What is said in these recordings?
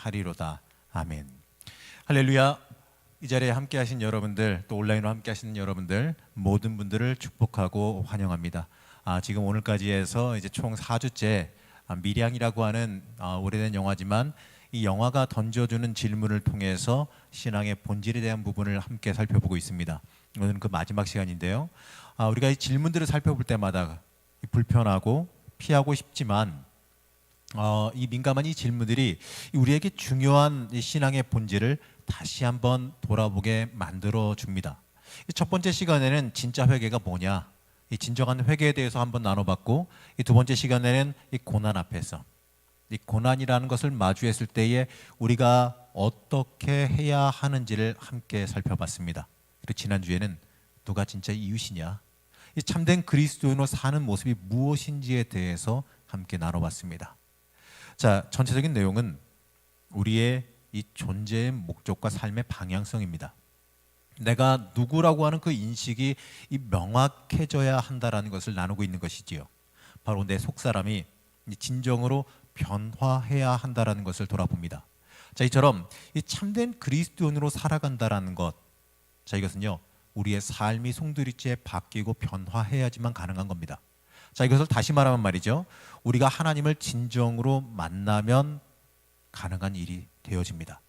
하리로다. 아멘. 할렐루야. 이 자리에 함께 하신 여러분들, 또 온라인으로 함께 하시는 여러분들, 모든 분들을 축복하고 환영합니다. 지금 오늘까지 해서 이제 총 4주째 밀양이라고 하는 오래된 영화지만 이 영화가 던져주는 질문을 통해서 신앙의 본질에 대한 부분을 함께 살펴보고 있습니다. 오늘은 그 마지막 시간인데요. 우리가 이 질문들을 살펴볼 때마다 불편하고 피하고 싶지만 이 민감한 이 질문들이 우리에게 중요한 이 신앙의 본질을 다시 한번 돌아보게 만들어 줍니다. 첫 번째 시간에는 진짜 회개가 뭐냐, 이 진정한 회개에 대해서 한번 나눠봤고, 이 두 번째 시간에는 이 고난 앞에서, 이 고난이라는 것을 마주했을 때에 우리가 어떻게 해야 하는지를 함께 살펴봤습니다. 그리고 지난주에는 누가 진짜 이웃이냐, 이 참된 그리스도인으로 사는 모습이 무엇인지에 대해서 함께 나눠봤습니다. 자, 전체적인 내용은 우리의 이 존재의 목적과 삶의 방향성입니다. 내가 누구라고 하는 그 인식이 이 명확해져야 한다라는 것을 나누고 있는 것이지요. 바로 내 속사람이 진정으로 변화해야 한다라는 것을 돌아봅니다. 자, 이처럼 이 참된 그리스도인으로 살아간다라는 것, 자, 이것은요, 우리의 삶이 송두리째 바뀌고 변화해야지만 가능한 겁니다. 자, 이것을 다시 말하면 말이죠, 우리가 하나님을 진정으로 만나면 가능한 일이 되어집니다.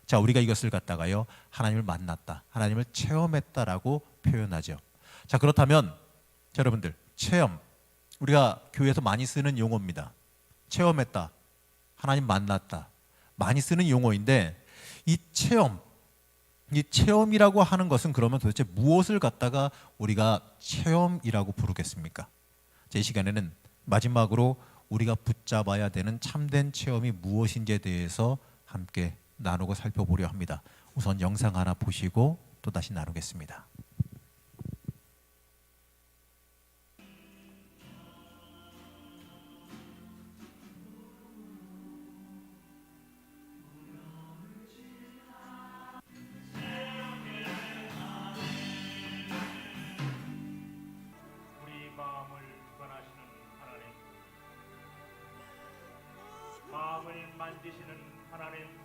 자, 우리가 이것을 갖다가요, 하나님을 만났다, 하나님을 체험했다라고 표현하죠. 자, 그렇다면 자, 여러분들, 체험, 우리가 교회에서 많이 쓰는 용어입니다. 체험했다, 하나님 만났다, 많이 쓰는 용어인데, 이 체험이라고 하는 것은 그러면 도대체 무엇을 갖다가 우리가 체험이라고 부르겠습니까? 자, 이 시간에는 마지막으로 우리가 붙잡아야 되는 참된 체험이 무엇인지에 대해서 함께 나누고 살펴보려 합니다. 우선 영상 하나 보시고 또 다시 나누겠습니다. 우리 마음을 주관하시는 하나님, 마음을 만지시는 하나님,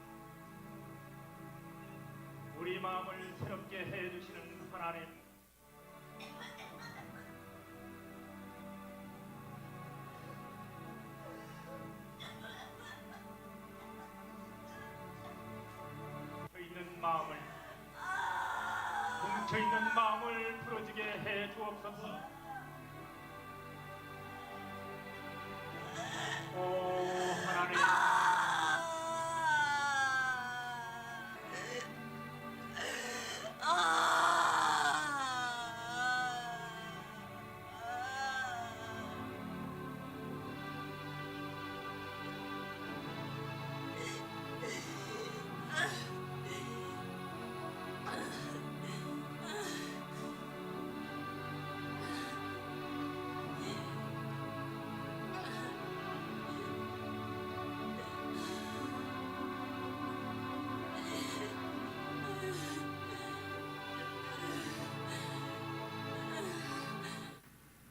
우리 마음을 새롭게 해주시는 하나님, 있는 마음을, 뭉쳐있는 마음을 풀어지게 해 주옵소서. 오 하나님,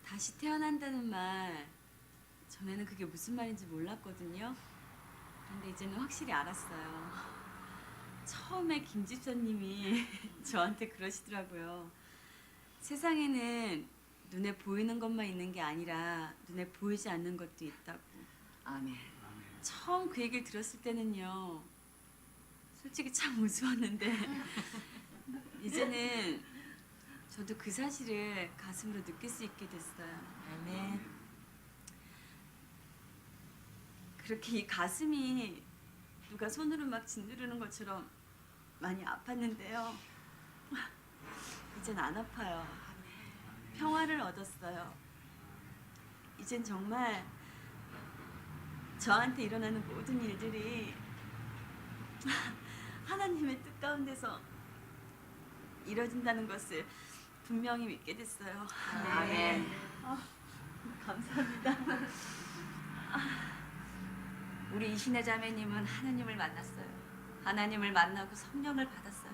다시 태어난다는 말, 전에는 그게 무슨 말인지 몰랐거든요. 그런데 이제는 확실히 알았어요. 처음에 김 집사님이 저한테 그러시더라고요. 세상에는 눈에 보이는 것만 있는 게 아니라 눈에 보이지 않는 것도 있다고. 아멘. 처음 그 얘기를 들었을 때는요, 솔직히 참 우스웠는데 이제는 저도 그 사실을 가슴으로 느낄 수 있게 됐어요. 아멘. 그렇게 이 가슴이 누가 손으로 막 짓누르는 것처럼 많이 아팠는데요. 이젠 안 아파요. 평화를 얻었어요. 이젠 정말 저한테 일어나는 모든 일들이 하나님의 뜻 가운데서 이뤄진다는 것을 분명히 믿게 됐어요. 아멘. 감사합니다. 우리 이신혜 자매님은 하나님을 만났어요. 하나님을 만나고 성령을 받았어요.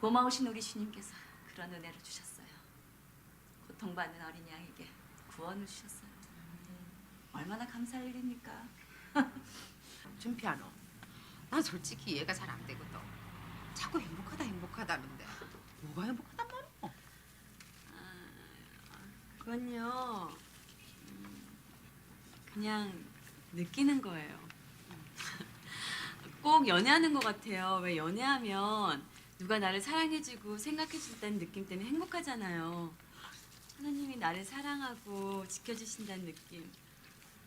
고마우신 우리 주님께서 그런 은혜를 주셨어요. 고통받는 어린 양에게 구원을 주셨어요. 얼마나 감사할 일입니까? 준피아노. 난 솔직히 이해가 잘 안 되거든. 자꾸 행복하다 행복하다는데 뭐가 행복하단 말이야? 그건요. 그냥 느끼는 거예요. 꼭 연애하는 것 같아요. 왜 연애하면 누가 나를 사랑해주고 생각해준다는 느낌 때문에 행복하잖아요. 하나님이 나를 사랑하고 지켜주신다는 느낌.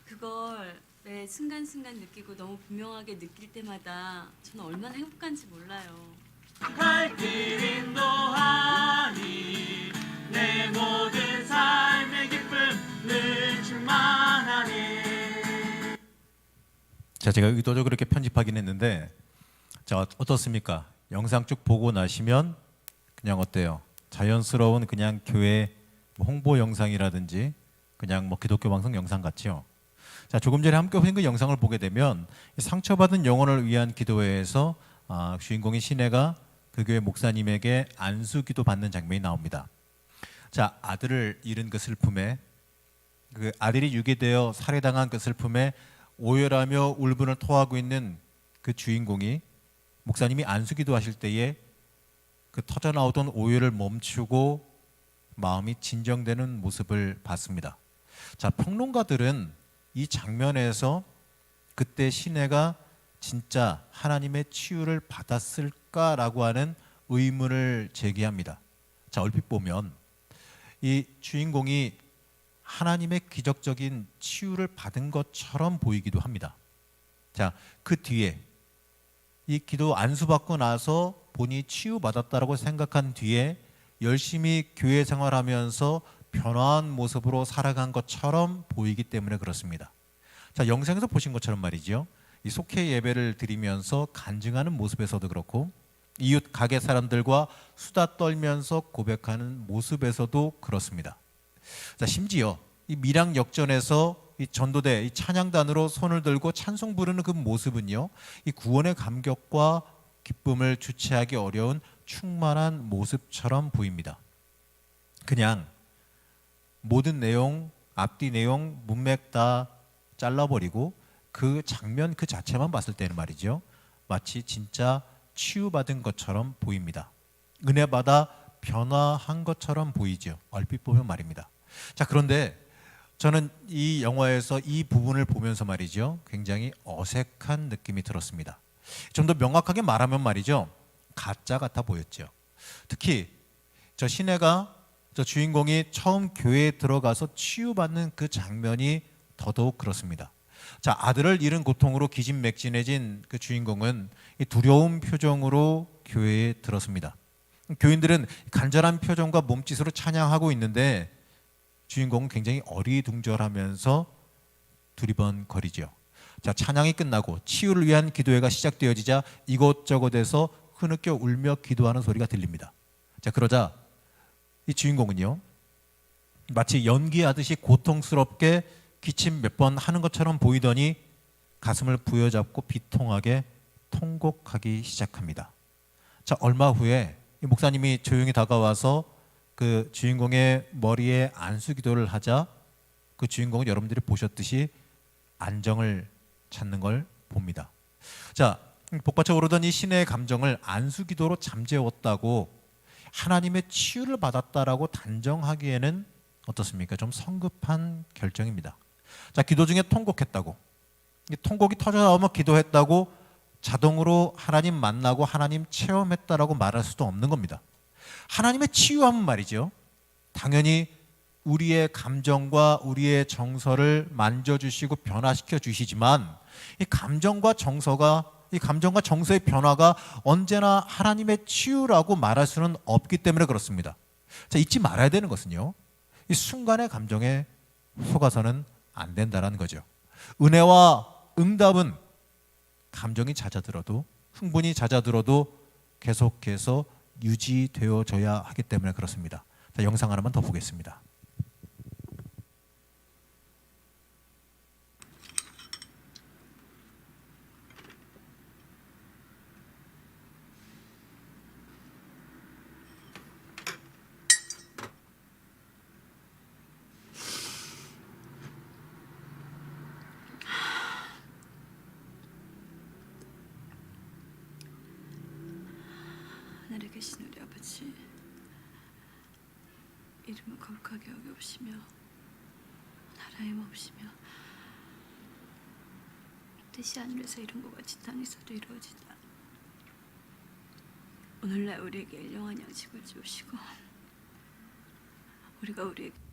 그걸 매 순간순간 느끼고 너무 분명하게 느낄 때마다 저는 얼마나 행복한지 몰라요. 갈 길인도 하니 내 모든 삶의 기쁨을 충만하니. 자, 제가 의도적으로 이렇게 편집하긴 했는데, 자, 어떻습니까? 영상 쭉 보고 나시면 그냥 어때요? 자연스러운 그냥 교회 뭐 홍보 영상이라든지 그냥 뭐 기독교 방송 영상 같이요. 자, 조금 전에 함께 보신 그 영상을 보게 되면 이 상처받은 영혼을 위한 기도회에서 주인공인 시내가 그 교회 목사님에게 안수기도 받는 장면이 나옵니다. 자, 아들을 잃은 그 슬픔에, 그 아들이 유괴되어 살해당한 그 슬픔에 오열하며 울분을 토하고 있는 그 주인공이 목사님이 안수기도 하실 때에 그 터져 나오던 오열을 멈추고 마음이 진정되는 모습을 봤습니다. 자, 평론가들은 이 장면에서 그때 시내가 진짜 하나님의 치유를 받았을까라고 하는 의문을 제기합니다. 자, 얼핏 보면 이 주인공이 하나님의 기적적인 치유를 받은 것처럼 보이기도 합니다. 자, 그 뒤에 이 기도 안수받고 나서 본인이 치유받았다라고 생각한 뒤에 열심히 교회 생활하면서 변화한 모습으로 살아간 것처럼 보이기 때문에 그렇습니다. 자, 영상에서 보신 것처럼 말이죠. 이 속회 예배를 드리면서 간증하는 모습에서도 그렇고 이웃 가게 사람들과 수다 떨면서 고백하는 모습에서도 그렇습니다. 자, 심지어 이 밀양 역전에서 이 전도대 이 찬양단으로 손을 들고 찬송 부르는 그 모습은요, 이 구원의 감격과 기쁨을 주체하기 어려운 충만한 모습처럼 보입니다. 그냥 모든 내용, 앞뒤 내용, 문맥 다 잘라버리고 그 장면 그 자체만 봤을 때는 말이죠, 마치 진짜 치유받은 것처럼 보입니다. 은혜 받아 변화한 것처럼 보이죠. 얼핏 보면 말입니다. 자, 그런데 저는 이 영화에서 이 부분을 보면서 말이죠, 굉장히 어색한 느낌이 들었습니다. 좀 더 명확하게 말하면 말이죠, 가짜 같아 보였죠. 특히 저 시내가, 저 주인공이 처음 교회에 들어가서 치유받는 그 장면이 더더욱 그렇습니다. 자, 아들을 잃은 고통으로 기진맥진해진 그 주인공은 이 두려운 표정으로 교회에 들었습니다. 교인들은 간절한 표정과 몸짓으로 찬양하고 있는데 주인공은 굉장히 어리둥절하면서 두리번거리죠. 자, 찬양이 끝나고 치유를 위한 기도회가 시작되어지자 이곳저곳에서 흐느껴 울며 기도하는 소리가 들립니다. 자, 그러자 이 주인공은요, 마치 연기하듯이 고통스럽게 기침 몇 번 하는 것처럼 보이더니 가슴을 부여잡고 비통하게 통곡하기 시작합니다. 자, 얼마 후에 이 목사님이 조용히 다가와서 그 주인공의 머리에 안수기도를 하자 그 주인공은 여러분들이 보셨듯이 안정을 찾는 걸 봅니다. 자, 복받쳐 오르던 이 신의 감정을 안수기도로 잠재웠다고 하나님의 치유를 받았다라고 단정하기에는 어떻습니까? 좀 성급한 결정입니다. 자, 기도 중에 통곡했다고, 이 통곡이 터져 나오면 기도했다고 자동으로 하나님 만나고 하나님 체험했다라고 말할 수도 없는 겁니다. 하나님의 치유함은 말이죠, 당연히 우리의 감정과 우리의 정서를 만져주시고 변화시켜 주시지만 이 감정과 정서의 변화가 언제나 하나님의 치유라고 말할 수는 없기 때문에 그렇습니다. 자, 잊지 말아야 되는 것은요, 이 순간의 감정에 속아서는 안 된다는 거죠. 은혜와 응답은 감정이 잦아들어도, 흥분이 잦아들어도 계속해서 유지되어져야 하기 때문에 그렇습니다. 자, 영상 하나만 더 보겠습니다. 하늘에 계신 우리 아버지, 이름을 거룩하게 여겨오시며 나라의 몹시며 뜻이 하늘에서 이룬 것 같이 땅에서도 이루어지다. 오늘날 우리에게 일용할 양식을 주시고 우리가 우리에게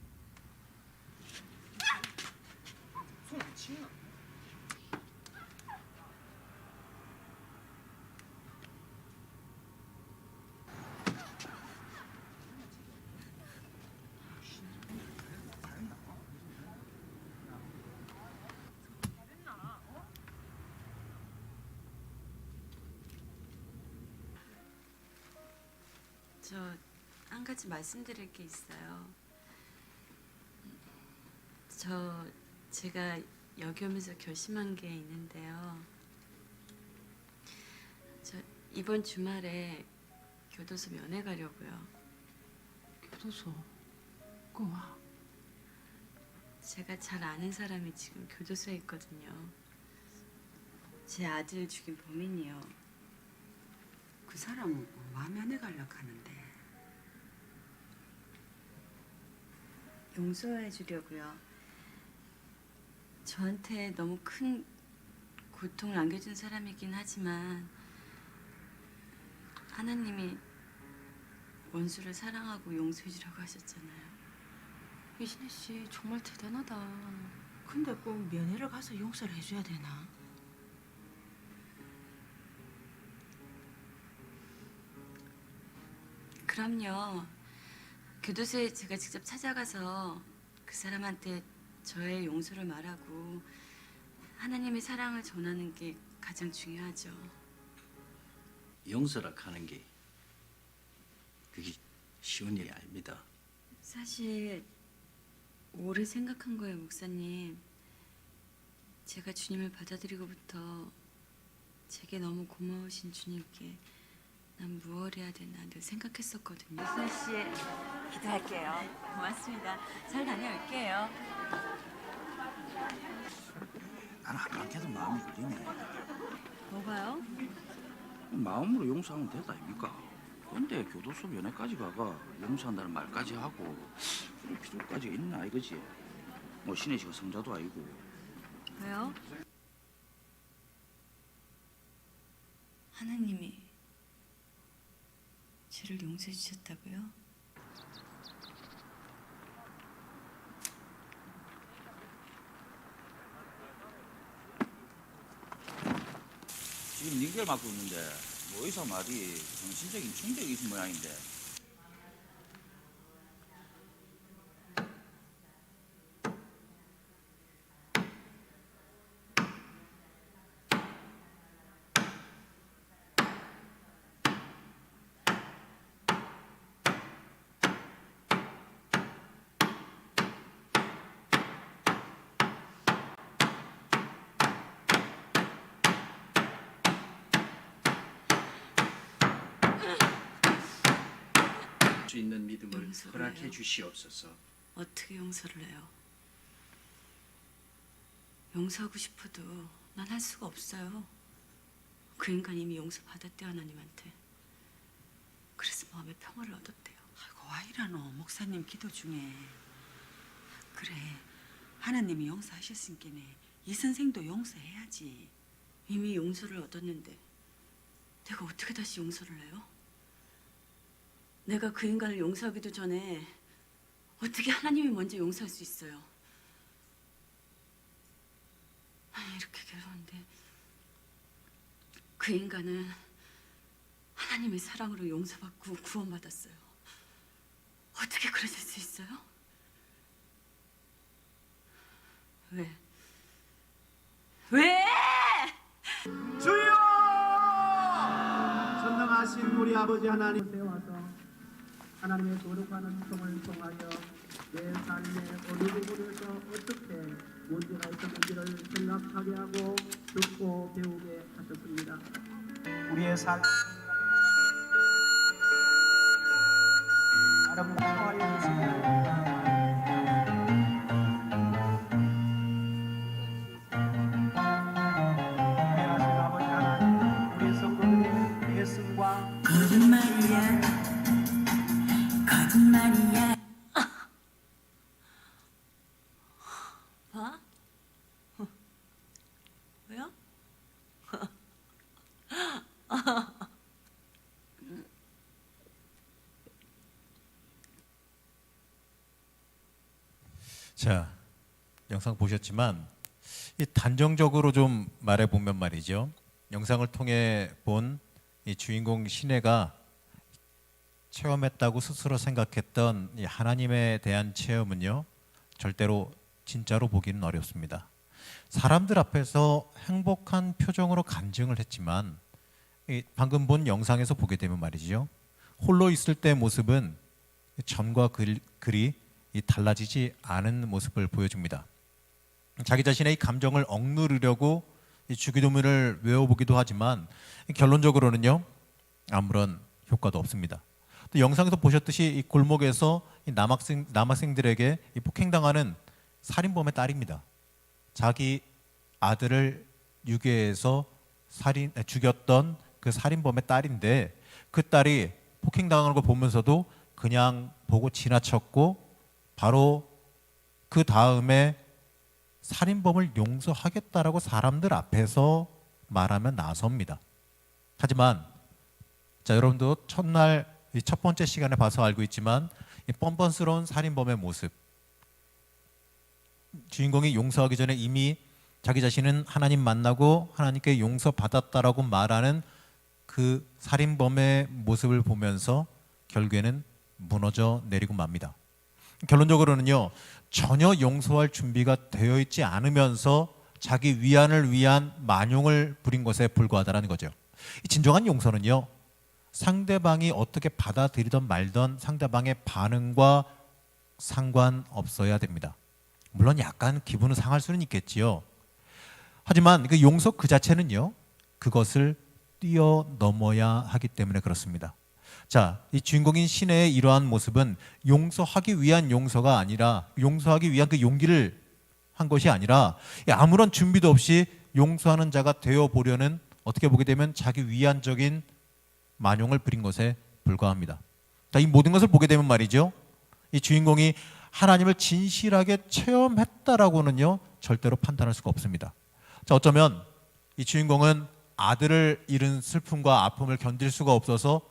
저 한 가지 말씀드릴 게 있어요. 제가 여기 오면서 결심한 게 있는데요. 저 이번 주말에 교도소 면회 가려고요. 교도소 그 와. 제가 잘 아는 사람이 지금 교도소에 있거든요. 제 아들 죽인 범인이요. 그 사람 와면에 가려고 하는데. 용서해 주려고요. 저한테 너무 큰 고통을 안겨준 사람이긴 하지만 하나님이 원수를 사랑하고 용서해 주라고 하셨잖아요. 이신혜 씨 정말 대단하다. 근데 꼭 면회를 가서 용서를 해줘야 되나? 그럼요. 교도소에 제가 직접 찾아가서 그 사람한테 저의 용서를 말하고 하나님의 사랑을 전하는 게 가장 중요하죠. 용서라 하는 게 그게 쉬운 일이 아닙니다. 사실 오래 생각한 거예요, 목사님. 제가 주님을 받아들이고부터 제게 너무 고마우신 주님께 난 무엇을 해야 되나 늘 생각했었거든요. 수아 씨, 기도할게요. 고맙습니다. 잘 다녀올게요. 나는 한방켜도 마음이 그리네. 뭐가요? 마음으로 용서하면 되다 아닙니까? 근데 교도소 면회까지 가가 용서한다는 말까지 하고 그럴 필요까지 있나 이거지. 뭐 신혜 씨가 성자도 아니고. 왜요? 하나님이 죄를 용서해 주셨다고요? 지금 링겔 맞고 있는데 뭐 의사 말이 정신적인 충격이 있는 모양인데. 수 있는 믿음을 용서를 허락해 해요. 주시옵소서. 어떻게 용서를 해요? 용서하고 싶어도 난 할 수가 없어요. 그 인간 이미 용서받았대요, 하나님한테. 그래서 마음의 평화를 얻었대요. 아이고 와 이라노 목사님 기도 중에. 그래 하나님이 용서하셨으니까네 이 선생도 용서해야지. 이미 용서를 얻었는데 내가 어떻게 다시 용서를 해요? 내가 그 인간을 용서하기도 전에 어떻게 하나님이 먼저 용서할 수 있어요? 아니, 이렇게 괴로운데 그 인간은 하나님의 사랑으로 용서받고 구원받았어요. 어떻게 그러실 수 있어요? 왜? 왜? 주여! 전능하신 우리 아버지 하나님 세워서 하나님의 거룩한 성을 통하여 내 삶의 어느 부분에서 어떻게 문제가 있었는지를 생각하게 하고 듣고 배우게 하셨습니다. 우리의 삶 아름다워하여 주시고 우리 성도들의 애씀과 거짓말이야. 자, 영상 보셨지만 이 단정적으로 좀 말해보면 말이죠. 영상을 통해 본 이 주인공 신혜가 체험했다고 스스로 생각했던 이 하나님에 대한 체험은요, 절대로 진짜로 보기는 어렵습니다. 사람들 앞에서 행복한 표정으로 간증을 했지만 이 방금 본 영상에서 보게 되면 말이죠, 홀로 있을 때 모습은 전과 그리 이 달라지지 않은 모습을 보여줍니다. 자기 자신의 이 감정을 억누르려고 이 주기도문을 외워보기도 하지만 결론적으로는요, 아무런 효과도 없습니다. 또 영상에서 보셨듯이 이 골목에서 이 남학생들에게 이 폭행당하는 살인범의 딸입니다. 자기 아들을 유괴해서 죽였던 그 살인범의 딸인데, 그 딸이 폭행당하는 걸 보면서도 그냥 보고 지나쳤고 바로 그 다음에 살인범을 용서하겠다라고 사람들 앞에서 말하며 나섭니다. 하지만 자, 여러분도 첫날 이 첫 번째 시간에 봐서 알고 있지만 이 뻔뻔스러운 살인범의 모습, 주인공이 용서하기 전에 이미 자기 자신은 하나님 만나고 하나님께 용서받았다라고 말하는 그 살인범의 모습을 보면서 결국에는 무너져 내리고 맙니다. 결론적으로는요, 전혀 용서할 준비가 되어 있지 않으면서 자기 위안을 위한 만용을 부린 것에 불과하다는 거죠. 진정한 용서는요, 상대방이 어떻게 받아들이든 말든 상대방의 반응과 상관없어야 됩니다. 물론 약간 기분은 상할 수는 있겠지요. 하지만 그 용서 그 자체는요, 그것을 뛰어넘어야 하기 때문에 그렇습니다. 자, 이 주인공인 신혜의 이러한 모습은 용서하기 위한 용서가 아니라, 용서하기 위한 그 용기를 한 것이 아니라 아무런 준비도 없이 용서하는 자가 되어 보려는, 어떻게 보게 되면 자기 위안적인 만용을 부린 것에 불과합니다. 자, 이 모든 것을 보게 되면 말이죠, 이 주인공이 하나님을 진실하게 체험했다라고는요 절대로 판단할 수가 없습니다. 자, 어쩌면 이 주인공은 아들을 잃은 슬픔과 아픔을 견딜 수가 없어서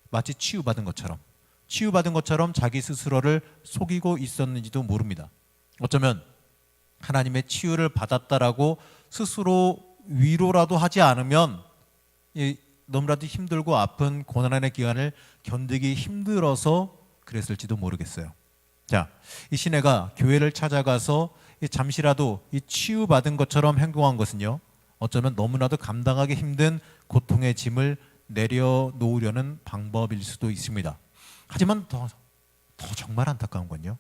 마치 치유받은 것처럼 자기 스스로를 속이고 있었는지도 모릅니다. 어쩌면 하나님의 치유를 받았다라고 스스로 위로라도 하지 않으면 너무나도 힘들고 아픈 고난의 기간을 견디기 힘들어서 그랬을지도 모르겠어요. 자, 이 신혜가 교회를 찾아가서 잠시라도 이 치유받은 것처럼 행동한 것은요, 어쩌면 너무나도 감당하기 힘든 고통의 짐을 내려놓으려는 방법일 수도 있습니다. 하지만 더 정말 안타까운 건요,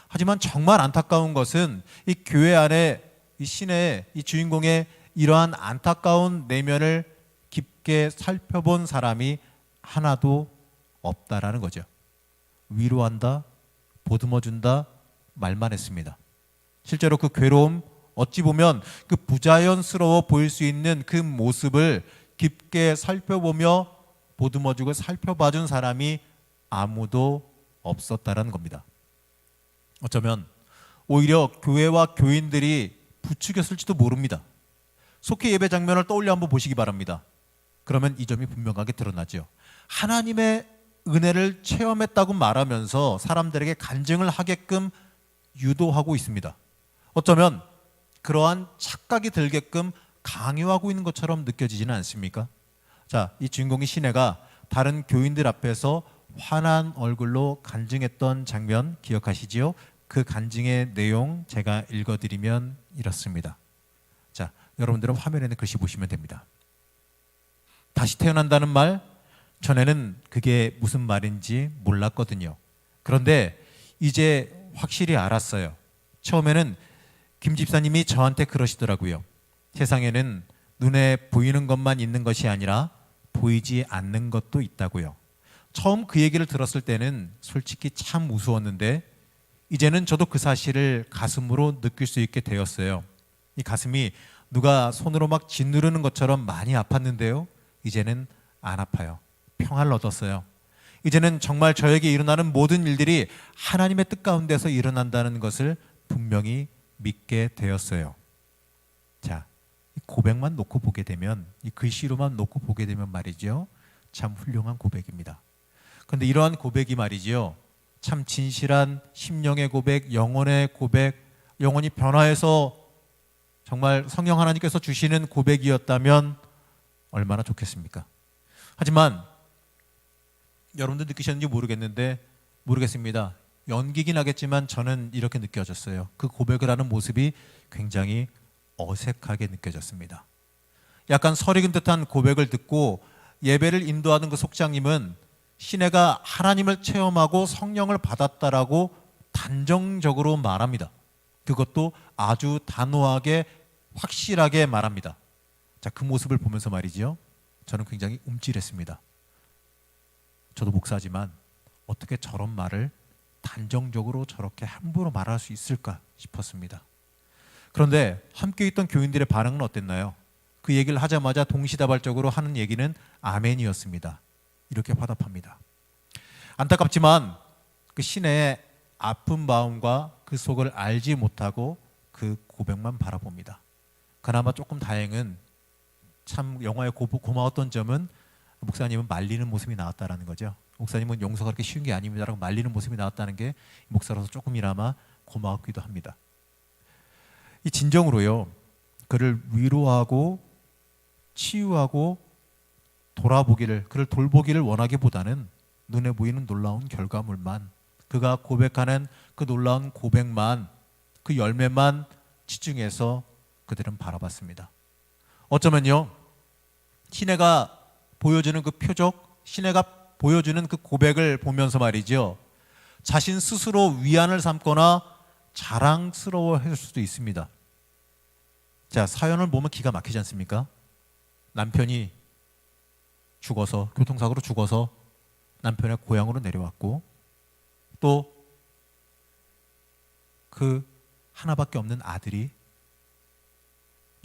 하지만 정말 안타까운 것은 이 교회 안에 이 신의 이 주인공의 이러한 안타까운 내면을 깊게 살펴본 사람이 하나도 없다라는 거죠. 위로한다, 보듬어준다 말만 했습니다. 실제로 그 괴로움, 어찌 보면 그 부자연스러워 보일 수 있는 그 모습을 깊게 살펴보며 보듬어주고 살펴봐준 사람이 아무도 없었다라는 겁니다. 어쩌면 오히려 교회와 교인들이 부추겼을지도 모릅니다. 속회 예배 장면을 떠올려 한번 보시기 바랍니다. 그러면 이 점이 분명하게 드러나죠. 하나님의 은혜를 체험했다고 말하면서 사람들에게 간증을 하게끔 유도하고 있습니다. 어쩌면 그러한 착각이 들게끔 강요하고 있는 것처럼 느껴지지는 않습니까? 자, 이 주인공이 신혜가 다른 교인들 앞에서 환한 얼굴로 간증했던 장면 기억하시지요? 그 간증의 내용 제가 읽어드리면 이렇습니다. 자, 여러분들은 화면에 있는 글씨 보시면 됩니다. 다시 태어난다는 말, 전에는 그게 무슨 말인지 몰랐거든요. 그런데 이제 확실히 알았어요. 처음에는 김 집사님이 저한테 그러시더라고요. 세상에는 눈에 보이는 것만 있는 것이 아니라 보이지 않는 것도 있다고요. 처음 그 얘기를 들었을 때는 솔직히 참 우스웠는데 이제는 저도 그 사실을 가슴으로 느낄 수 있게 되었어요. 이 가슴이 누가 손으로 막 짓누르는 것처럼 많이 아팠는데요, 이제는 안 아파요. 평화를 얻었어요. 이제는 정말 저에게 일어나는 모든 일들이 하나님의 뜻 가운데서 일어난다는 것을 분명히 믿게 되었어요. 자, 이 고백만 놓고 보게 되면, 이 글씨로만 놓고 보게 되면 말이죠, 참 훌륭한 고백입니다. 그런데 이러한 고백이 말이죠, 참 진실한 심령의 고백, 영혼의 고백, 영혼이 변화해서 정말 성령 하나님께서 주시는 고백이었다면 얼마나 좋겠습니까? 하지만 여러분들 느끼셨는지 모르겠습니다. 연기긴 하겠지만 저는 이렇게 느껴졌어요. 그 고백을 하는 모습이 굉장히 어색하게 느껴졌습니다. 약간 설익은 듯한 고백을 듣고 예배를 인도하는 그 속장님은 시내가 하나님을 체험하고 성령을 받았다라고 단정적으로 말합니다. 그것도 아주 단호하게 확실하게 말합니다. 자, 그 모습을 보면서 말이죠, 저는 굉장히 움찔했습니다. 저도 목사지만 어떻게 저런 말을 단정적으로 저렇게 함부로 말할 수 있을까 싶었습니다. 그런데 함께 있던 교인들의 반응은 어땠나요? 그 얘기를 하자마자 동시다발적으로 하는 얘기는 아멘이었습니다. 이렇게 화답합니다. 안타깝지만 그 신의 아픈 마음과 그 속을 알지 못하고 그 고백만 바라봅니다. 그나마 조금 다행은, 참 영화에 고마웠던 점은 목사님은 말리는 모습이 나왔다라는 거죠. 목사님은 용서가 그렇게 쉬운 게 아닙니다라고 말리는 모습이 나왔다는 게 목사로서 조금이나마 고마웠기도 합니다. 이 진정으로요, 그를 위로하고 치유하고 그를 돌보기를 원하기보다는 눈에 보이는 놀라운 결과물만, 그가 고백하는 그 놀라운 고백만, 그 열매만 치중해서 그들은 바라봤습니다. 어쩌면요, 시내가 보여주는 그 표적, 시내가 보여주는 그 고백을 보면서 말이죠, 자신 스스로 위안을 삼거나 자랑스러워할 수도 있습니다. 자, 사연을 보면 기가 막히지 않습니까? 남편이 죽어서, 교통사고로 죽어서 남편의 고향으로 내려왔고, 또 그 하나밖에 없는 아들이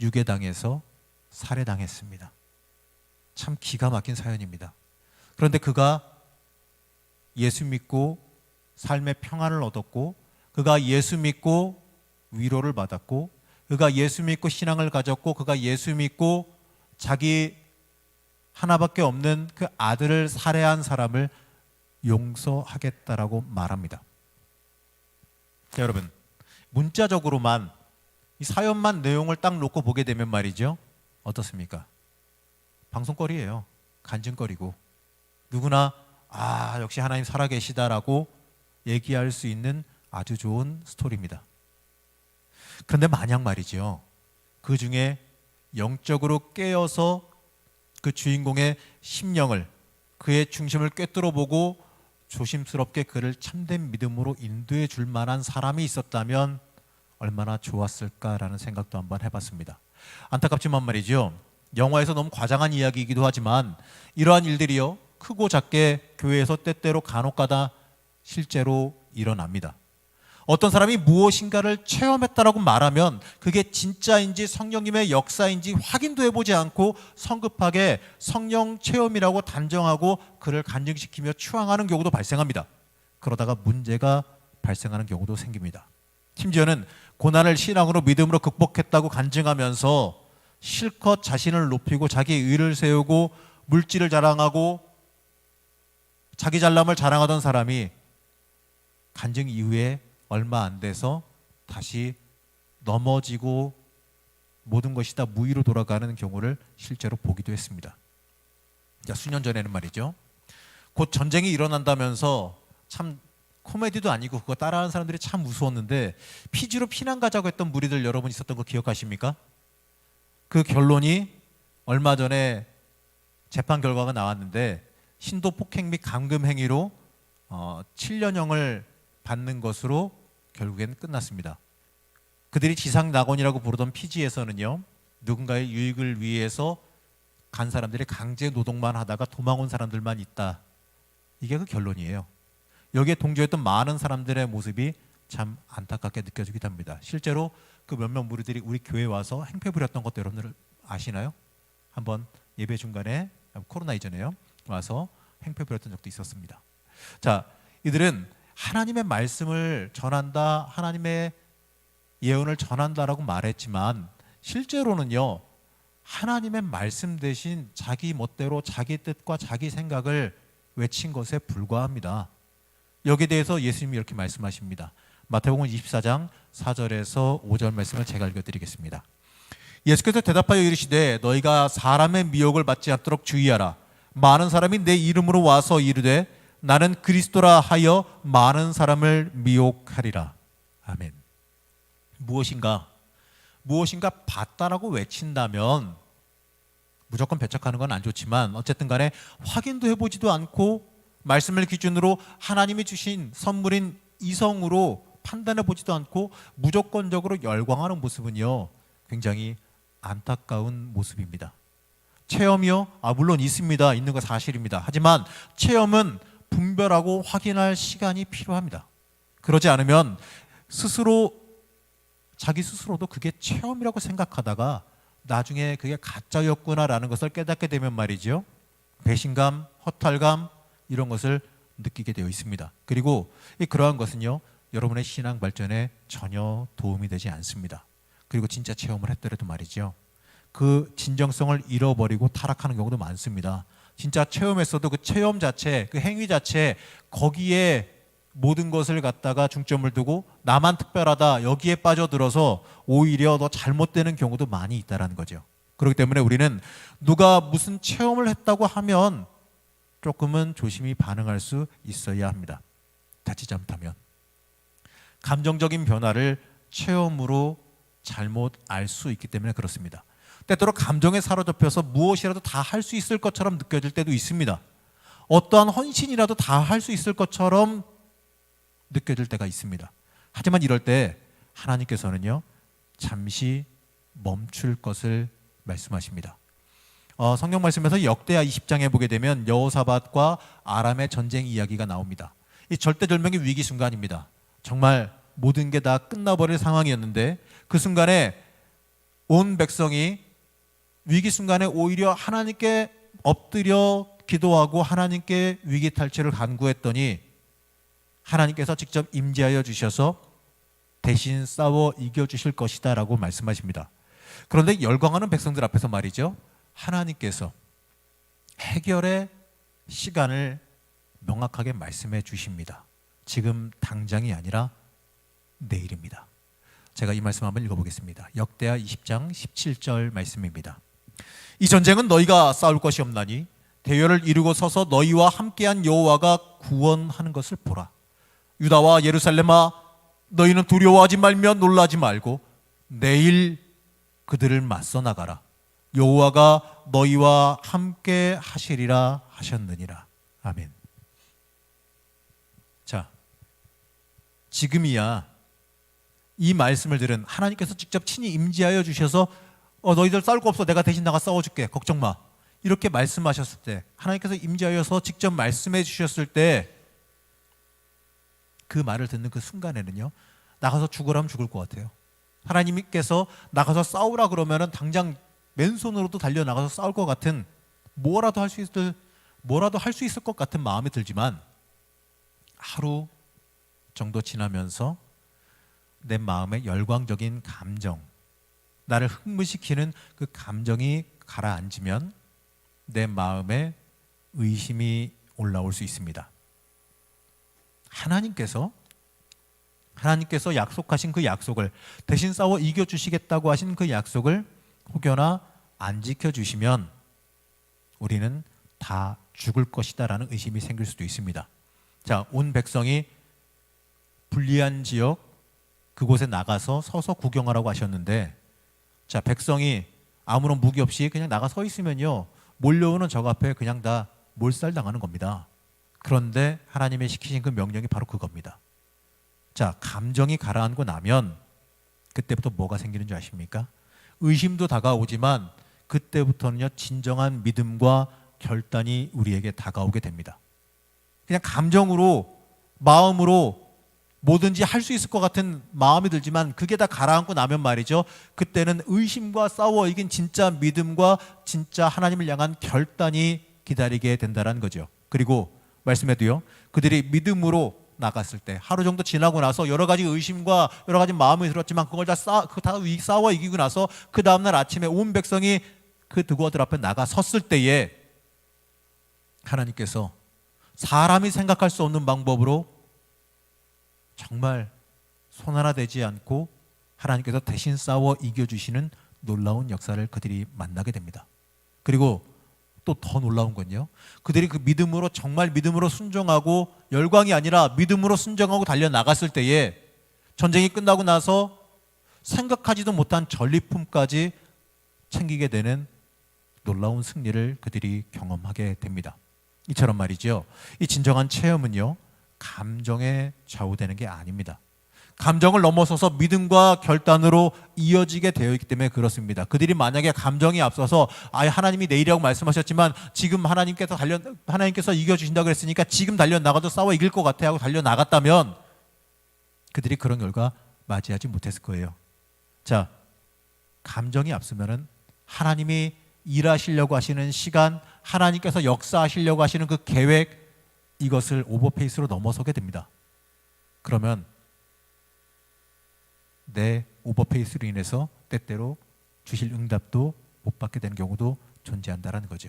유괴당해서 살해당했습니다. 참 기가 막힌 사연입니다. 그런데 그가 예수 믿고 삶의 평안을 얻었고, 그가 예수 믿고 위로를 받았고, 그가 예수 믿고 신앙을 가졌고, 그가 예수 믿고 자기 하나밖에 없는 그 아들을 살해한 사람을 용서하겠다라고 말합니다. 자, 여러분, 문자적으로만 이 사연만 내용을 딱 놓고 보게 되면 말이죠, 어떻습니까? 방송거리예요. 간증거리고 누구나 역시 하나님 살아계시다라고 얘기할 수 있는 아주 좋은 스토리입니다. 그런데 만약 말이죠, 그 중에 영적으로 깨어서 그 주인공의 심령을, 그의 중심을 꿰뚫어 보고 조심스럽게 그를 참된 믿음으로 인도해 줄 만한 사람이 있었다면 얼마나 좋았을까라는 생각도 한번 해봤습니다. 안타깝지만 말이죠, 영화에서 너무 과장한 이야기이기도 하지만 이러한 일들이요, 크고 작게 교회에서 때때로 간혹가다 실제로 일어납니다. 어떤 사람이 무엇인가를 체험했다라고 말하면 그게 진짜인지 성령님의 역사인지 확인도 해보지 않고 성급하게 성령 체험이라고 단정하고 그를 간증시키며 추앙하는 경우도 발생합니다. 그러다가 문제가 발생하는 경우도 생깁니다. 심지어는 고난을 신앙으로 믿음으로 극복했다고 간증하면서 실컷 자신을 높이고 자기 의를 세우고 물질을 자랑하고 자기 잘남을 자랑하던 사람이 간증 이후에 얼마 안 돼서 다시 넘어지고 모든 것이 다 무위로 돌아가는 경우를 실제로 보기도 했습니다. 자, 수년 전에는 말이죠, 곧 전쟁이 일어난다면서 참 코미디도 아니고 그거 따라하는 사람들이 참 무서웠는데 피지로 피난 가자고 했던 무리들 여러분 있었던 거 기억하십니까? 그 결론이 얼마 전에 재판 결과가 나왔는데 신도 폭행 및 감금 행위로 7년형을 받는 것으로 결국엔 끝났습니다. 그들이 지상낙원이라고 부르던 피지에서는요, 누군가의 유익을 위해서 간 사람들이 강제 노동만 하다가 도망 온 사람들만 있다. 이게 그 결론이에요. 여기에 동조했던 많은 사람들의 모습이 참 안타깝게 느껴지기도 합니다. 실제로 그 몇몇 무리들이 우리 교회에 와서 행패 부렸던 것도 여러분들 아시나요? 한번 예배 중간에, 코로나 이전에요, 와서 행패 부렸던 적도 있었습니다. 자, 이들은 하나님의 말씀을 전한다, 하나님의 예언을 전한다라고 말했지만 실제로는요, 하나님의 말씀 대신 자기 멋대로 자기 뜻과 자기 생각을 외친 것에 불과합니다. 여기에 대해서 예수님이 이렇게 말씀하십니다. 마태복음 24장 4절에서 5절 말씀을 제가 읽어드리겠습니다. 예수께서 대답하여 이르시되 너희가 사람의 미혹을 받지 않도록 주의하라. 많은 사람이 내 이름으로 와서 이르되 나는 그리스도라 하여 많은 사람을 미혹하리라. 아멘. 무엇인가 봤다라고 외친다면 무조건 배척하는 건 안 좋지만 어쨌든 간에 확인도 해보지도 않고 말씀을 기준으로 하나님이 주신 선물인 이성으로 판단해 보지도 않고 무조건적으로 열광하는 모습은요, 굉장히 안타까운 모습입니다. 체험이요? 물론 있습니다. 있는 거 사실입니다. 하지만 체험은 분별하고 확인할 시간이 필요합니다. 그러지 않으면 자기 스스로도 그게 체험이라고 생각하다가 나중에 그게 가짜였구나라는 것을 깨닫게 되면 말이죠, 배신감, 허탈감 이런 것을 느끼게 되어 있습니다. 그리고 그러한 것은요, 여러분의 신앙 발전에 전혀 도움이 되지 않습니다. 그리고 진짜 체험을 했더라도 말이죠, 그 진정성을 잃어버리고 타락하는 경우도 많습니다. 진짜 체험했어도 그 체험 자체, 그 행위 자체, 거기에 모든 것을 갖다가 중점을 두고 나만 특별하다 여기에 빠져들어서 오히려 더 잘못되는 경우도 많이 있다는 거죠. 그렇기 때문에 우리는 누가 무슨 체험을 했다고 하면 조금은 조심히 반응할 수 있어야 합니다. 다치지 않다면 감정적인 변화를 체험으로 잘못 알 수 있기 때문에 그렇습니다. 때때로 감정에 사로잡혀서 무엇이라도 다 할 수 있을 것처럼 느껴질 때도 있습니다. 어떠한 헌신이라도 다 할 수 있을 것처럼 느껴질 때가 있습니다. 하지만 이럴 때 하나님께서는요, 잠시 멈출 것을 말씀하십니다. 성경 말씀에서 역대하 20장에 보게 되면 여호사밧과 아람의 전쟁 이야기가 나옵니다. 이 절대절명의 위기 순간입니다. 정말 모든 게 다 끝나버릴 상황이었는데 그 순간에 온 백성이 위기 순간에 오히려 하나님께 엎드려 기도하고 하나님께 위기 탈출을 간구했더니 하나님께서 직접 임재하여 주셔서 대신 싸워 이겨주실 것이다 라고 말씀하십니다. 그런데 열광하는 백성들 앞에서 말이죠, 하나님께서 해결의 시간을 명확하게 말씀해 주십니다. 지금 당장이 아니라 내일입니다. 제가 이 말씀 한번 읽어보겠습니다. 역대하 20장 17절 말씀입니다. 이 전쟁은 너희가 싸울 것이 없나니 대열을 이루고 서서 너희와 함께한 여호와가 구원하는 것을 보라. 유다와 예루살렘아, 너희는 두려워하지 말며 놀라지 말고 내일 그들을 맞서 나가라. 여호와가 너희와 함께 하시리라 하셨느니라. 아멘. 자, 지금이야 이 말씀을 들은 하나님께서 직접 친히 임재하여 주셔서 너희들 싸울 거 없어, 내가 대신 나가 싸워줄게, 걱정 마, 이렇게 말씀하셨을 때, 하나님께서 임재하여서 직접 말씀해 주셨을 때 그 말을 듣는 그 순간에는요, 나가서 죽으라면 죽을 것 같아요. 하나님께서 나가서 싸우라 그러면은 당장 맨손으로도 달려나가서 싸울 것 같은, 뭐라도 할 수 있을 것 같은 마음이 들지만 하루 정도 지나면서 내 마음의 열광적인 감정, 나를 흥분시키는 그 감정이 가라앉으면 내 마음에 의심이 올라올 수 있습니다. 하나님께서 약속하신 그 약속을, 대신 싸워 이겨주시겠다고 하신 그 약속을 혹여나 안 지켜주시면 우리는 다 죽을 것이다 라는 의심이 생길 수도 있습니다. 자, 온 백성이 불리한 지역 그곳에 나가서 서서 구경하라고 하셨는데, 자, 백성이 아무런 무기 없이 그냥 나가 서 있으면요, 몰려오는 적 앞에 그냥 다 몰살당하는 겁니다. 그런데 하나님의 시키신 그 명령이 바로 그겁니다. 자, 감정이 가라앉고 나면 그때부터 뭐가 생기는 줄 아십니까? 의심도 다가오지만 그때부터는요, 진정한 믿음과 결단이 우리에게 다가오게 됩니다. 그냥 감정으로, 마음으로 뭐든지 할 수 있을 것 같은 마음이 들지만 그게 다 가라앉고 나면 말이죠, 그때는 의심과 싸워 이긴 진짜 믿음과 진짜 하나님을 향한 결단이 기다리게 된다는 거죠. 그리고 말씀에도요, 그들이 믿음으로 나갔을 때 하루 정도 지나고 나서 여러 가지 의심과 여러 가지 마음이 들었지만 그걸 다 싸워 이기고 나서 그 다음날 아침에 온 백성이 그 두고들 앞에 나가 섰을 때에 하나님께서 사람이 생각할 수 없는 방법으로 정말 손 하나 대지 않고 하나님께서 대신 싸워 이겨주시는 놀라운 역사를 그들이 만나게 됩니다. 그리고 또 더 놀라운 건요, 그들이 그 믿음으로, 정말 믿음으로 순종하고, 열광이 아니라 믿음으로 순종하고 달려나갔을 때에 전쟁이 끝나고 나서 생각하지도 못한 전리품까지 챙기게 되는 놀라운 승리를 그들이 경험하게 됩니다. 이처럼 말이죠, 이 진정한 체험은요, 감정에 좌우되는 게 아닙니다. 감정을 넘어서서 믿음과 결단으로 이어지게 되어 있기 때문에 그렇습니다. 그들이 만약에 감정이 앞서서 하나님이 내일이라고 말씀하셨지만 지금 하나님께서 이겨주신다고 그랬으니까 지금 달려나가도 싸워 이길 것 같아 하고 달려나갔다면 그들이 그런 결과 맞이하지 못했을 거예요. 자, 감정이 앞서면은 하나님이 일하시려고 하시는 시간, 하나님께서 역사하시려고 하시는 그 계획, 이것을 오버페이스로 넘어서게 됩니다. 그러면 내 오버페이스로 인해서 때때로 주실 응답도 못 받게 되는 경우도 존재한다는 거죠.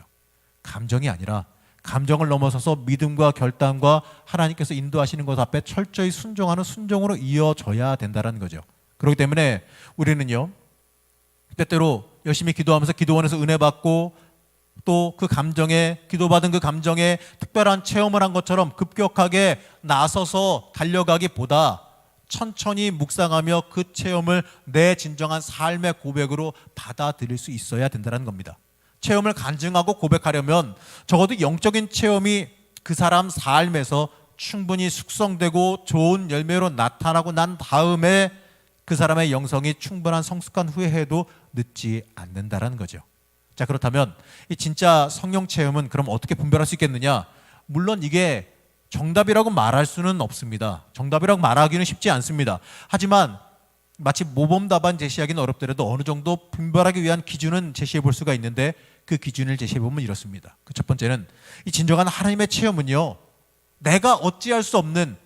감정이 아니라 감정을 넘어서서 믿음과 결단과 하나님께서 인도하시는 것 앞에 철저히 순종하는 순종으로 이어져야 된다는 거죠. 그렇기 때문에 우리는요, 때때로 열심히 기도하면서 기도원에서 은혜 받고 또 그 감정에, 기도받은 그 감정에 특별한 체험을 한 것처럼 급격하게 나서서 달려가기보다 천천히 묵상하며 그 체험을 내 진정한 삶의 고백으로 받아들일 수 있어야 된다는 겁니다. 체험을 간증하고 고백하려면 적어도 영적인 체험이 그 사람 삶에서 충분히 숙성되고 좋은 열매로 나타나고 난 다음에 그 사람의 영성이 충분한 성숙한 후에 해도 늦지 않는다는 거죠. 자, 그렇다면 이 진짜 성령 체험은 그럼 어떻게 분별할 수 있겠느냐? 물론 이게 정답이라고 말할 수는 없습니다. 정답이라고 말하기는 쉽지 않습니다. 하지만 마치 모범 답안 제시하기는 어렵더라도 어느 정도 분별하기 위한 기준은 제시해 볼 수가 있는데, 그 기준을 제시해 보면 이렇습니다. 그 첫 번째는 이 진정한 하나님의 체험은요, 내가 어찌할 수 없는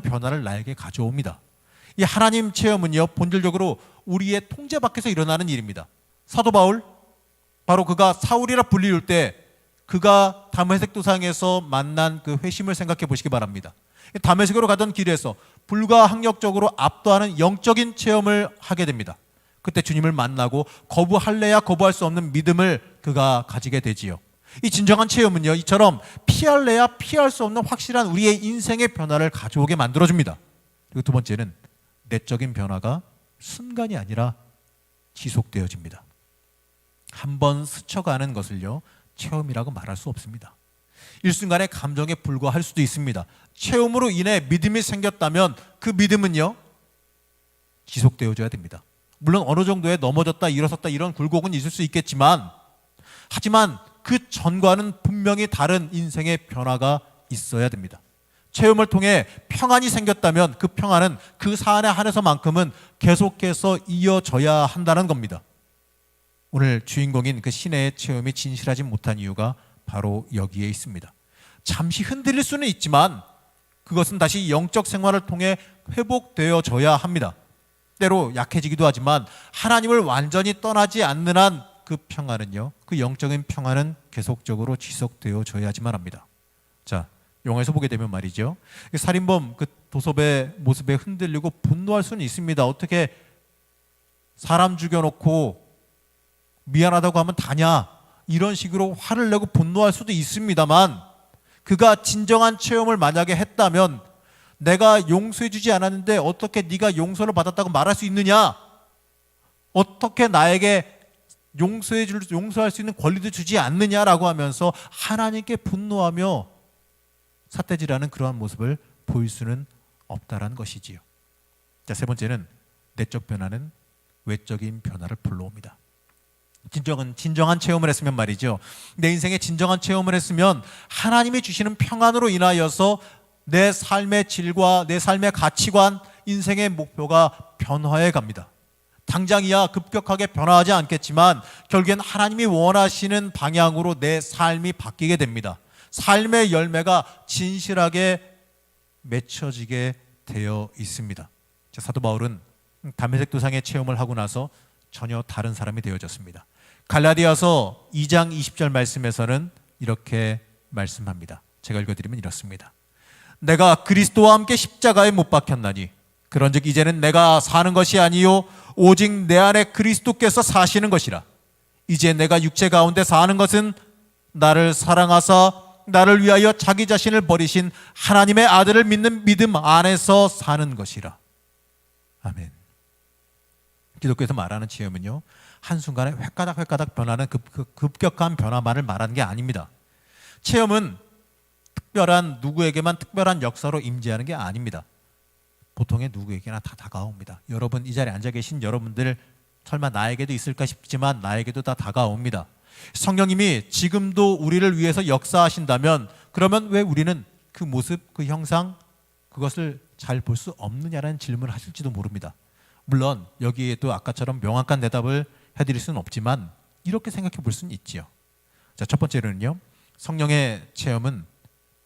변화를 나에게 가져옵니다. 이 하나님 체험은요, 본질적으로 우리의 통제 밖에서 일어나는 일입니다. 사도 바울, 바로 그가 사울이라 불리울 때 그가 다메섹 도상에서 만난 그 회심을 생각해 보시기 바랍니다. 다메섹으로 가던 길에서 불가항력적으로 압도하는 영적인 체험을 하게 됩니다. 그때 주님을 만나고 거부할래야 거부할 수 없는 믿음을 그가 가지게 되지요. 이 진정한 체험은요, 이처럼 피할래야 피할 수 없는 확실한 우리의 인생의 변화를 가져오게 만들어줍니다. 그리고 두 번째는 내적인 변화가 순간이 아니라 지속되어집니다. 한번 스쳐가는 것을요, 체험이라고 말할 수 없습니다. 일순간의 감정에 불과할 수도 있습니다. 체험으로 인해 믿음이 생겼다면 그 믿음은요, 지속되어져야 됩니다. 물론 어느 정도의 넘어졌다 일어섰다 이런 굴곡은 있을 수 있겠지만, 하지만 그 전과는 분명히 다른 인생의 변화가 있어야 됩니다. 체험을 통해 평안이 생겼다면 그 평안은 그 사안에 한해서만큼은 계속해서 이어져야 한다는 겁니다. 오늘 주인공인 그 시내의 체험이 진실하지 못한 이유가 바로 여기에 있습니다. 잠시 흔들릴 수는 있지만 그것은 다시 영적 생활을 통해 회복되어져야 합니다. 때로 약해지기도 하지만 하나님을 완전히 떠나지 않는 한 그 평안은요, 그 영적인 평안은 계속적으로 지속되어져야지만 합니다. 자, 영화에서 보게 되면 말이죠, 살인범 그 도섭의 모습에 흔들리고 분노할 수는 있습니다. 어떻게 사람 죽여놓고 미안하다고 하면 다냐, 이런 식으로 화를 내고 분노할 수도 있습니다만, 그가 진정한 체험을 만약에 했다면 내가 용서해주지 않았는데 어떻게 네가 용서를 받았다고 말할 수 있느냐, 어떻게 나에게 용서할 수 있는 권리도 주지 않느냐라고 하면서 하나님께 분노하며 삿대질하는 그러한 모습을 보일 수는 없다라는 것이지요. 자, 세 번째는 내적 변화는 외적인 변화를 불러옵니다. 진정한 체험을 했으면 말이죠, 내 인생에 진정한 체험을 했으면 하나님이 주시는 평안으로 인하여서 내 삶의 질과 내 삶의 가치관, 인생의 목표가 변화해 갑니다. 당장이야 급격하게 변화하지 않겠지만 결국엔 하나님이 원하시는 방향으로 내 삶이 바뀌게 됩니다. 삶의 열매가 진실하게 맺혀지게 되어 있습니다. 자, 사도 바울은 다메섹 도상의 체험을 하고 나서 전혀 다른 사람이 되어졌습니다. 갈라디아서 2장 20절 말씀에서는 이렇게 말씀합니다. 제가 읽어드리면 이렇습니다. 내가 그리스도와 함께 십자가에 못 박혔나니 그런즉 이제는 내가 사는 것이 아니요 오직 내 안에 그리스도께서 사시는 것이라. 이제 내가 육체 가운데 사는 것은 나를 사랑하사 나를 위하여 자기 자신을 버리신 하나님의 아들을 믿는 믿음 안에서 사는 것이라. 아멘. 기독교에서 말하는 체험은요, 한순간에 획가닥 변하는 급격한 변화만을 말하는 게 아닙니다. 체험은 특별한 누구에게만 특별한 역사로 임재하는 게 아닙니다. 보통의 누구에게나 다 다가옵니다. 여러분 이 자리에 앉아 계신 여러분들 설마 나에게도 있을까 싶지만 나에게도 다 다가옵니다. 성령님이 지금도 우리를 위해서 역사하신다면 그러면 왜 우리는 그 모습, 그 형상, 그것을 잘 볼 수 없느냐라는 질문을 하실지도 모릅니다. 물론 여기에도 아까처럼 명확한 대답을 해드릴 수는 없지만 이렇게 생각해 볼 수는 있지요. 자, 첫 번째로는요, 성령의 체험은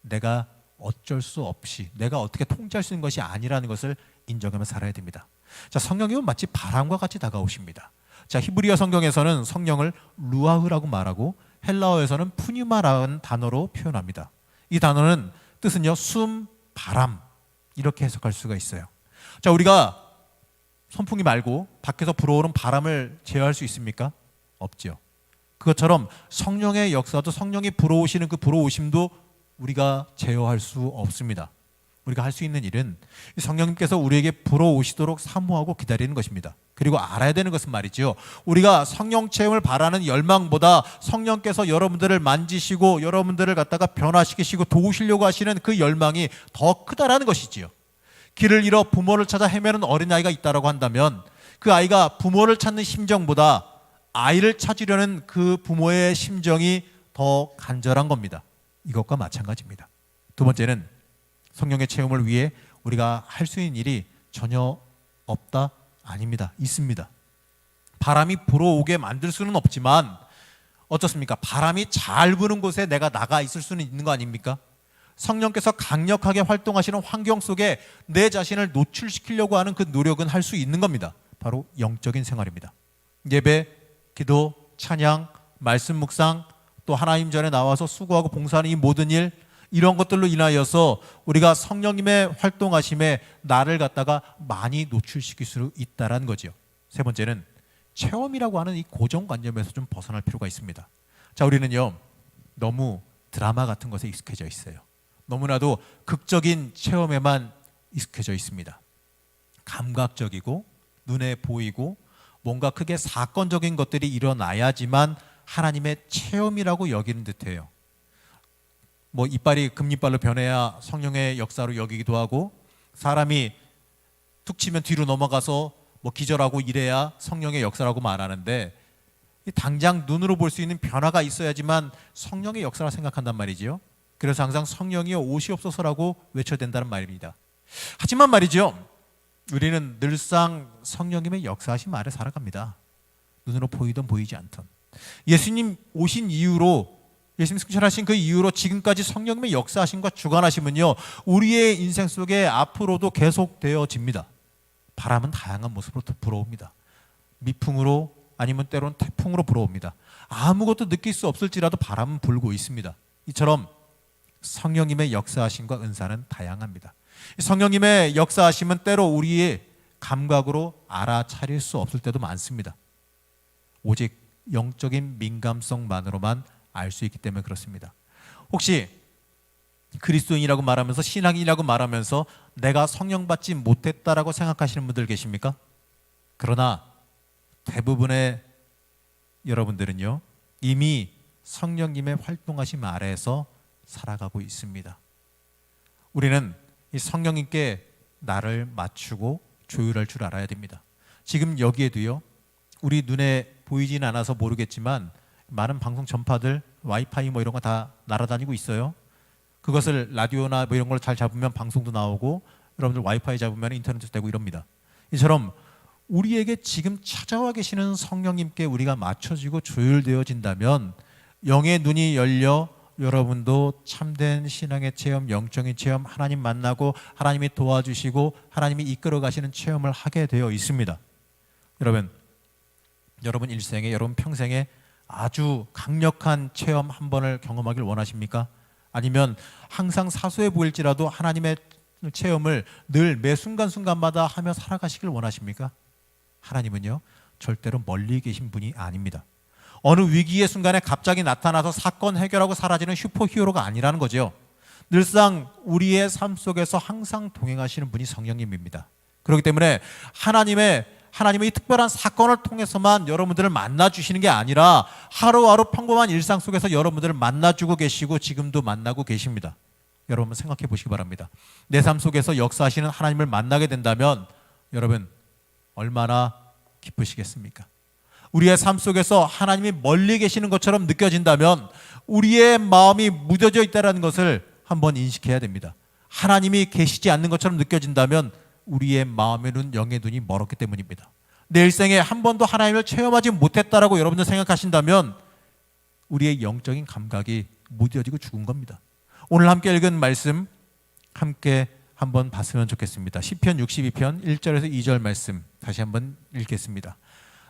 내가 어쩔 수 없이 내가 어떻게 통제할 수 있는 것이 아니라는 것을 인정하며 살아야 됩니다. 자, 성령님은 마치 바람과 같이 다가오십니다. 자, 히브리어 성경에서는 성령을 루아흐라고 말하고 헬라어에서는 푸뉴마라는 단어로 표현합니다. 이 단어는 뜻은요, 숨, 바람 이렇게 해석할 수가 있어요. 자, 우리가 선풍기 말고 밖에서 불어오는 바람을 제어할 수 있습니까? 없죠. 그것처럼 성령의 역사도 성령이 불어오시는 그 불어오심도 우리가 제어할 수 없습니다. 우리가 할 수 있는 일은 성령님께서 우리에게 불어오시도록 사모하고 기다리는 것입니다. 그리고 알아야 되는 것은 말이죠, 우리가 성령 체험을 바라는 열망보다 성령께서 여러분들을 만지시고 여러분들을 갖다가 변화시키시고 도우시려고 하시는 그 열망이 더 크다라는 것이지요. 길을 잃어 부모를 찾아 헤매는 어린아이가 있다고 한다면 그 아이가 부모를 찾는 심정보다 아이를 찾으려는 그 부모의 심정이 더 간절한 겁니다. 이것과 마찬가지입니다. 두 번째는 성령의 체험을 위해 우리가 할 수 있는 일이 전혀 없다? 아닙니다. 있습니다. 바람이 불어오게 만들 수는 없지만 어떻습니까? 바람이 잘 부는 곳에 내가 나가 있을 수는 있는 거 아닙니까? 성령께서 강력하게 활동하시는 환경 속에 내 자신을 노출시키려고 하는 그 노력은 할 수 있는 겁니다. 바로 영적인 생활입니다. 예배, 기도, 찬양, 말씀 묵상, 또 하나님 전에 나와서 수고하고 봉사하는 이 모든 일, 이런 것들로 인하여서 우리가 성령님의 활동하심에 나를 갖다가 많이 노출시킬 수 있다는 거죠. 세 번째는 체험이라고 하는 이 고정관념에서 좀 벗어날 필요가 있습니다. 자, 우리는요, 너무 드라마 같은 것에 익숙해져 있어요. 너무나도 극적인 체험에만 익숙해져 있습니다. 감각적이고 눈에 보이고 뭔가 크게 사건적인 것들이 일어나야지만 하나님의 체험이라고 여기는 듯해요. 뭐 이빨이 금이빨로 변해야 성령의 역사로 여기기도 하고, 사람이 툭 치면 뒤로 넘어가서 뭐 기절하고 이래야 성령의 역사라고 말하는데, 당장 눈으로 볼 수 있는 변화가 있어야지만 성령의 역사라 생각한단 말이죠. 그래서 항상 성령이여 오시옵소서라고 외쳐야 된다는 말입니다. 하지만 말이죠, 우리는 늘상 성령님의 역사하심 아래 살아갑니다. 눈으로 보이든 보이지 않든. 예수님 오신 이후로, 예수님 승천하신 그 이후로 지금까지 성령님의 역사하심과 주관하심은요, 우리의 인생 속에 앞으로도 계속되어집니다. 바람은 다양한 모습으로 불어옵니다. 미풍으로 아니면 때로는 태풍으로 불어옵니다. 아무것도 느낄 수 없을지라도 바람은 불고 있습니다. 이처럼 성령님의 역사하심과 은사는 다양합니다. 성령님의 역사하심은 때로 우리의 감각으로 알아차릴 수 없을 때도 많습니다. 오직 영적인 민감성만으로만 알 수 있기 때문에 그렇습니다. 혹시 그리스도인이라고 말하면서, 신앙인이라고 말하면서 내가 성령 받지 못했다라고 생각하시는 분들 계십니까? 그러나 대부분의 여러분들은요, 이미 성령님의 활동하심 아래에서 살아가고 있습니다. 우리는 이 성령님께 나를 맞추고 조율할 줄 알아야 됩니다. 지금 여기에도요, 우리 눈에 보이진 않아서 모르겠지만 많은 방송 전파들, 와이파이 뭐 이런 거 다 날아다니고 있어요. 그것을 라디오나 뭐 이런 걸 잘 잡으면 방송도 나오고, 여러분들 와이파이 잡으면 인터넷도 되고 이럽니다. 이처럼 우리에게 지금 찾아와 계시는 성령님께 우리가 맞춰지고 조율되어진다면 영의 눈이 열려 여러분도 참된 신앙의 체험, 영적인 체험, 하나님 만나고 하나님이 도와주시고 하나님이 이끌어 가시는 체험을 하게 되어 있습니다. 여러분 일생에, 여러분 평생에 아주 강력한 체험 한 번을 경험하길 원하십니까? 아니면 항상 사소해 보일지라도 하나님의 체험을 늘 매 순간순간마다 하며 살아가시길 원하십니까? 하나님은요, 절대로 멀리 계신 분이 아닙니다. 어느 위기의 순간에 갑자기 나타나서 사건 해결하고 사라지는 슈퍼히어로가 아니라는 거죠. 늘상 우리의 삶 속에서 항상 동행하시는 분이 성령님입니다. 그렇기 때문에 하나님의 이 특별한 사건을 통해서만 여러분들을 만나주시는 게 아니라 하루하루 평범한 일상 속에서 여러분들을 만나주고 계시고 지금도 만나고 계십니다. 여러분 생각해 보시기 바랍니다. 내 삶 속에서 역사하시는 하나님을 만나게 된다면 여러분 얼마나 기쁘시겠습니까? 우리의 삶 속에서 하나님이 멀리 계시는 것처럼 느껴진다면 우리의 마음이 무뎌져 있다는 것을 한번 인식해야 됩니다. 하나님이 계시지 않는 것처럼 느껴진다면 우리의 마음의 눈, 영의 눈이 멀었기 때문입니다. 내 일생에 한 번도 하나님을 체험하지 못했다라고 여러분들 생각하신다면 우리의 영적인 감각이 무뎌지고 죽은 겁니다. 오늘 함께 읽은 말씀 함께 한번 봤으면 좋겠습니다. 시편 62편 1절에서 2절 말씀 다시 한번 읽겠습니다.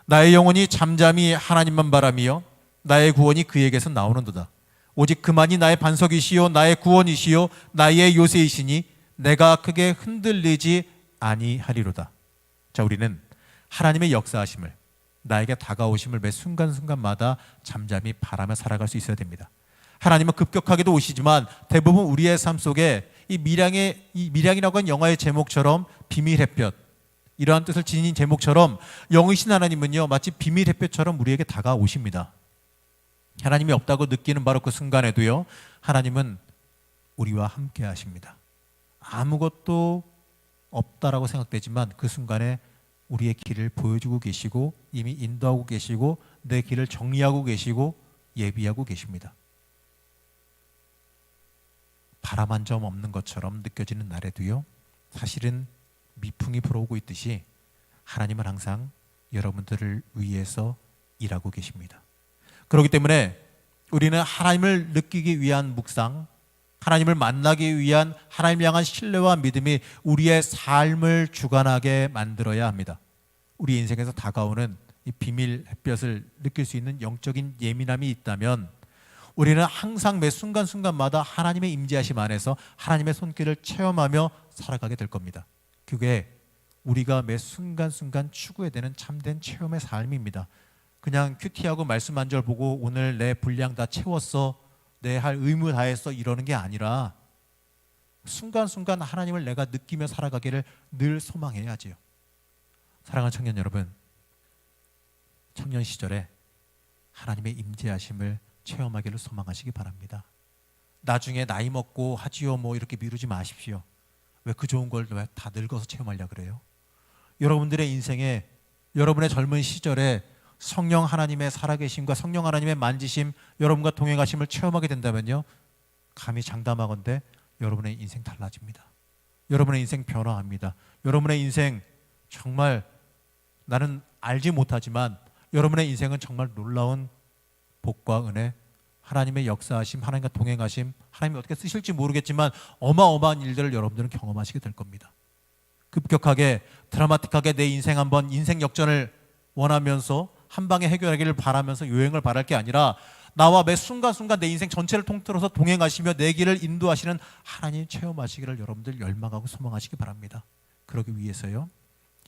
나의 영혼이 잠잠히 하나님만 바라며 나의 구원이 그에게서 나오는도다. 오직 그만이 나의 반석이시요 나의 구원이시요 나의 요새이시니 내가 크게 흔들리지 아니하리로다. 자, 우리는 하나님의 역사하심을, 나에게 다가오심을 매 순간순간마다 잠잠히 바라며 살아갈 수 있어야 됩니다. 하나님은 급격하게도 오시지만 대부분 우리의 삶 속에 이 미량이라고 하는 영화의 제목처럼 비밀 햇볕, 이러한 뜻을 지닌 제목처럼 영이신 하나님은요 마치 비밀 햇볕처럼 우리에게 다가오십니다. 하나님이 없다고 느끼는 바로 그 순간에도요 하나님은 우리와 함께 하십니다. 아무것도 없다라고 생각되지만 그 순간에 우리의 길을 보여주고 계시고 이미 인도하고 계시고 내 길을 정리하고 계시고 예비하고 계십니다. 바람 한 점 없는 것처럼 느껴지는 날에도요 사실은 미풍이 불어오고 있듯이 하나님은 항상 여러분들을 위해서 일하고 계십니다. 그렇기 때문에 우리는 하나님을 느끼기 위한 묵상, 하나님을 만나기 위한 하나님을 향한 신뢰와 믿음이 우리의 삶을 주관하게 만들어야 합니다. 우리 인생에서 다가오는 이 비밀 햇볕을 느낄 수 있는 영적인 예민함이 있다면 우리는 항상 매 순간순간마다 하나님의 임재하심 안에서 하나님의 손길을 체험하며 살아가게 될 겁니다. 그게 우리가 매 순간순간 추구해야 되는 참된 체험의 삶입니다. 그냥 큐티하고 말씀 한 절 보고 오늘 내 분량 다 채웠어, 내 할 의무 다 했어 이러는 게 아니라 순간순간 하나님을 내가 느끼며 살아가기를 늘 소망해야지요. 사랑하는 청년 여러분, 청년 시절에 하나님의 임재하심을 체험하기를 소망하시기 바랍니다. 나중에 나이 먹고 하지요 뭐 이렇게 미루지 마십시오. 왜 그 좋은 걸 왜 다 늙어서 체험하려고 그래요? 여러분들의 인생에 여러분의 젊은 시절에 성령 하나님의 살아계심과 성령 하나님의 만지심, 여러분과 동행하심을 체험하게 된다면요 감히 장담하건대 여러분의 인생 달라집니다. 여러분의 인생 변화합니다. 여러분의 인생 정말 나는 알지 못하지만 여러분의 인생은 정말 놀라운 복과 은혜, 하나님의 역사하심, 하나님과 동행하심, 하나님이 어떻게 쓰실지 모르겠지만 어마어마한 일들을 여러분들은 경험하시게 될 겁니다. 급격하게 드라마틱하게 내 인생 한번 인생 역전을 원하면서 한 방에 해결하기를 바라면서 요행을 바랄 게 아니라 나와 매 순간순간 내 인생 전체를 통틀어서 동행하시며 내 길을 인도하시는 하나님 체험하시기를 여러분들 열망하고 소망하시기 바랍니다. 그러기 위해서요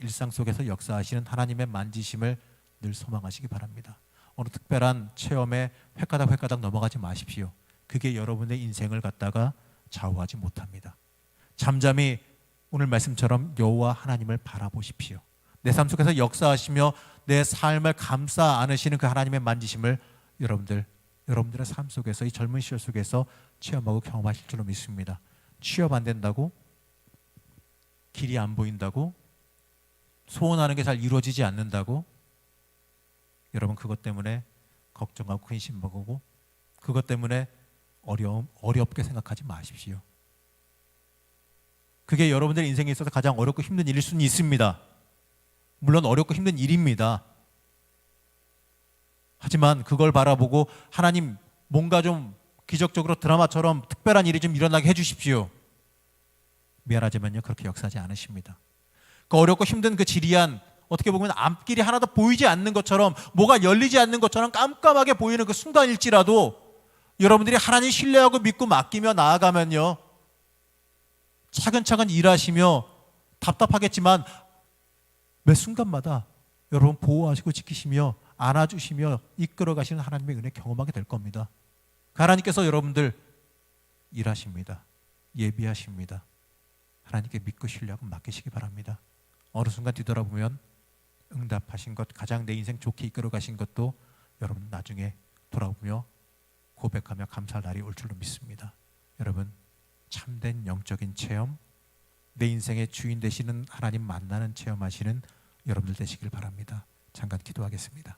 일상 속에서 역사하시는 하나님의 만지심을 늘 소망하시기 바랍니다. 어느 특별한 체험에 획가닥 넘어가지 마십시오. 그게 여러분의 인생을 갖다가 좌우하지 못합니다. 잠잠히 오늘 말씀처럼 여호와 하나님을 바라보십시오. 내 삶 속에서 역사하시며 내 삶을 감싸 안으시는 그 하나님의 만지심을 여러분들의 삶 속에서 이 젊은 시절 속에서 체험하고 경험하실 줄로 믿습니다. 취업 안 된다고, 길이 안 보인다고, 소원하는 게 잘 이루어지지 않는다고 여러분 그것 때문에 걱정하고 근심 먹고 그것 때문에 어렵게 생각하지 마십시오. 그게 여러분들 인생에 있어서 가장 어렵고 힘든 일일 수는 있습니다. 물론 어렵고 힘든 일입니다. 하지만 그걸 바라보고 하나님 뭔가 좀 기적적으로 드라마처럼 특별한 일이 좀 일어나게 해주십시오. 미안하지만요 그렇게 역사하지 않으십니다. 그 어렵고 힘든 그 지리한 어떻게 보면 앞길이 하나도 보이지 않는 것처럼 뭐가 열리지 않는 것처럼 깜깜하게 보이는 그 순간일지라도 여러분들이 하나님 신뢰하고 믿고 맡기며 나아가면요, 차근차근 일하시며 답답하겠지만 매 순간마다 여러분 보호하시고 지키시며 안아주시며 이끌어 가시는 하나님의 은혜 경험하게 될 겁니다. 하나님께서 여러분들 일하십니다. 예비하십니다. 하나님께 믿고 신뢰하고 맡기시기 바랍니다. 어느 순간 뒤돌아보면 응답하신 것, 가장 내 인생 좋게 이끌어 가신 것도 여러분 나중에 돌아보며 고백하며 감사할 날이 올 줄로 믿습니다. 여러분, 참된 영적인 체험, 내 인생의 주인 되시는 하나님 만나는 체험하시는 여러분들 되시길 바랍니다. 잠깐 기도하겠습니다.